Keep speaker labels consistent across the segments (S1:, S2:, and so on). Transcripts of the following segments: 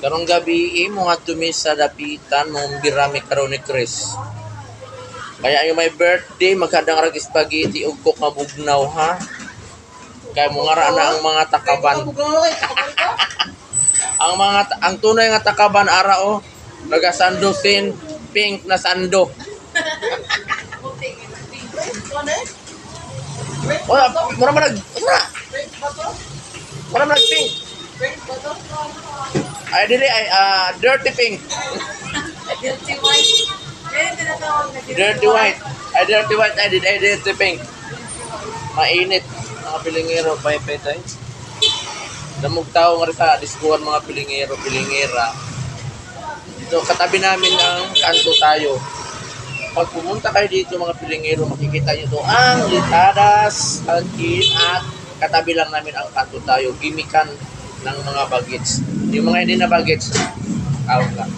S1: Karong gabi mo nga tumi sa dapitan mong birami karon ni Chris. Kaya yung may birthday maghadang rag spaghetti ug cook nga bugnaw ha. Kaya mo nga na ang mga takaban. ang tunay nga takaban ara o nagasando sin pink na sando. Wala, mura man pink. Ay dili ay dirty pink.
S2: Dirty white.
S1: Dirty white. Dirty white ay dirty pink. Mainit mga pilingero pa tay. Damog tao nga rin sa diskuhan mga pilingera. Dito katabi namin ang kanto tayo. Pag pumunta kayo dito mga pilingero, makikita nyo to ang Litadas, Angkin at katabi lang namin ang kanto tayo. Gimikan ng mga bagets. Yung mga hindi na bagets, out lang.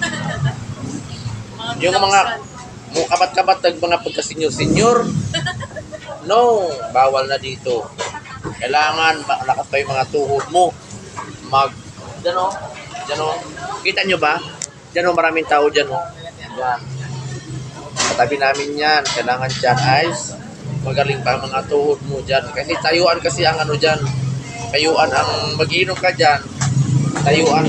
S1: Yung mga kabat-kabat ng mga pagka-senior, no, bawal na dito. Kailangan lakas pa yung mga tuhod mo. Diyan o. Kita nyo ba? Diyan o, maraming tao dyan o. Yan. Katabi namin yan. Kailangan dyan guys. Magaling pa mga tuhod mo dyan. Kasi tayuan kasi ang ano dyan. Tayuan ang mag-iinom ka dyan. Tayuan.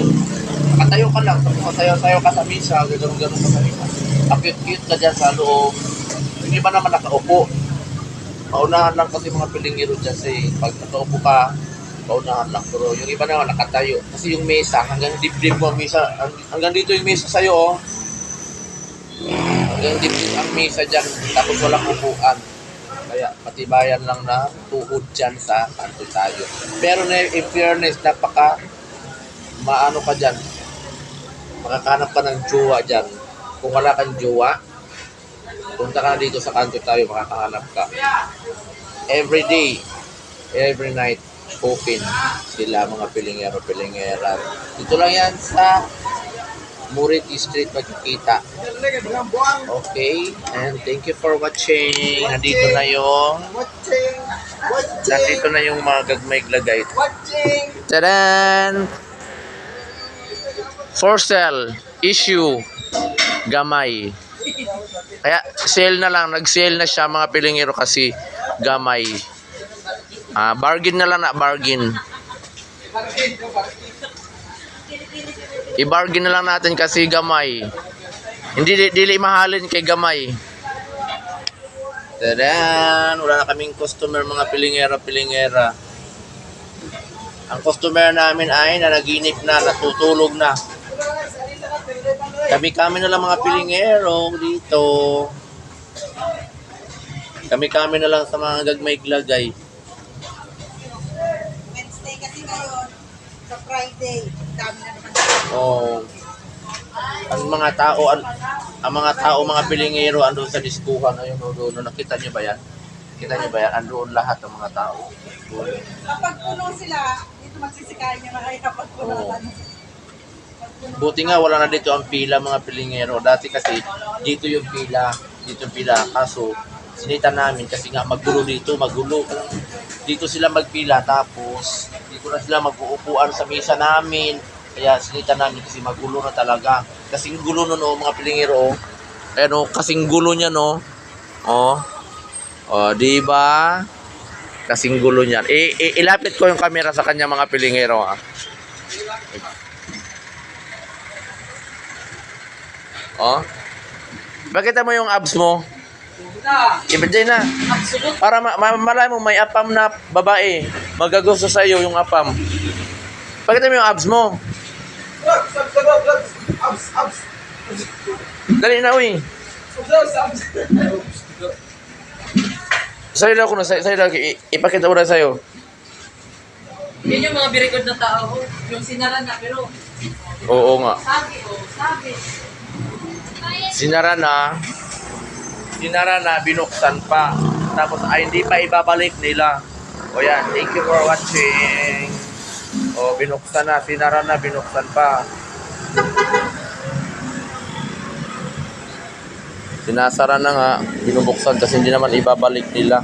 S1: Nakatayo ka lang. Sayo ka sa misa. Ganun ka sa misa. Akit-kit ka dyan sa loob. Hindi ba naman nakaupo? Paunahan lang kasi mga pilingiro dyan. Kasi pag nakaupo ka, paunahan lang. Pero yung iba naman nakatayo. Kasi yung mesa, hanggang dibdib mo ang mesa. Hanggang dito yung mesa sa'yo oh. Hanggang dibdib ang mesa dyan. Tapos walang upuan. Kaya patibayan lang na tuhod dyan sa kanto tayo. Pero in fairness, napaka maano ka dyan. Makakanap ka ng jowa dyan. Kung wala kang jowa, punta ka na dito sa kanto tayo, makakahanap ka. Every day, every night, open sila mga pilingera. Dito lang yan sa Muriti Street magkikita. Okay, and thank you for watching. Nandito na yung mga gagmay glagay. Tadan! For sale, issue, gamay. Kaya sale na lang, nag-sale na siya mga pilingero kasi gamay. Bargain na lang na, bargain. I-bargain na lang natin kasi gamay. Hindi dili mahalin kay gamay. Tadan! Wala na kaming customer mga pilingera. Ang customer namin ay nanaginip na, natutulog na. Kami na lang mga pilingero dito. Kami na lang sa mga gagmay-glagay.
S2: Wednesday kasi ngayon, sa Friday, dami na naman.
S1: Oh. Ang mga tao, mga pilingero andun sa diskuhan ayun doon. Nakita niyo ba yan? Andoon lahat ng mga tao.
S2: Kapag puno sila, dito magsisikain yung mga kapag puno.
S1: Buti nga wala na dito ang pila mga pilingero. Dati kasi dito yung pila. Kaso sinita namin kasi nga magulo. Dito sila magpila tapos dito na sila mag-uupuan sa misa namin. Kaya sinita namin kasi magulo na talaga. Kasing gulo no mga pilingero. Ano, kasing gulo niya no. Di ba? Kasing gulo niyan. Ilapit ko yung camera sa kanya mga pilingero ha. Bakit mo yung abs mo? Ibigay na. Para malay mo may apam na babae. Magagusto sa iyo yung apam. Bakit mo yung abs mo? Abs. Dali na uy. Sa'yo daw ipakita ko na sa'yo.
S2: Yun yung mga birikod na tao. Yung sinaran na, pero...
S1: Oo nga.
S2: Sabi.
S1: Sinara na, binuksan pa. Tapos hindi pa ibabalik nila. O yan, thank you for watching. Binuksan na, sinara na, binuksan pa. Sinasara na nga, binubuksan kasi hindi naman ibabalik nila.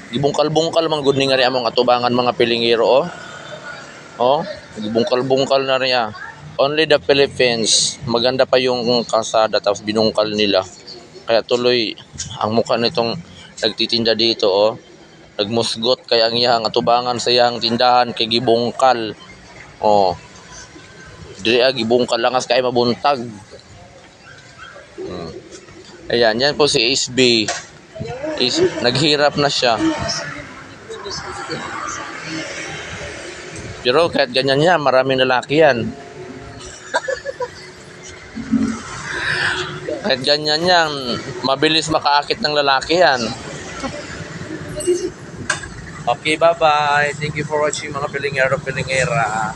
S1: Gibungkal-bungkal man gud ni nga ri among atubangan mga pilingero, oh. Oh, gibungkal-bungkal na riya. Only the Philippines. Maganda pa yung kalsada tapos binungkal nila. Kaya tuloy ang mukha nitong nagtitinda dito, oh. Nagmusgot kaya ang iyang atubangan sa iyang tindahan kay gibungkal. Oh. Diri gibungkal langas kay mabuntag. Ayan, yan po si SB. Naghirap na siya. Pero kahit ganyan niya, maraming lalaki yan. Kahit ganyan yan, mabilis makaakit ng lalaki yan. Okay, bye-bye. Thank you for watching mga pilingero, pilingera.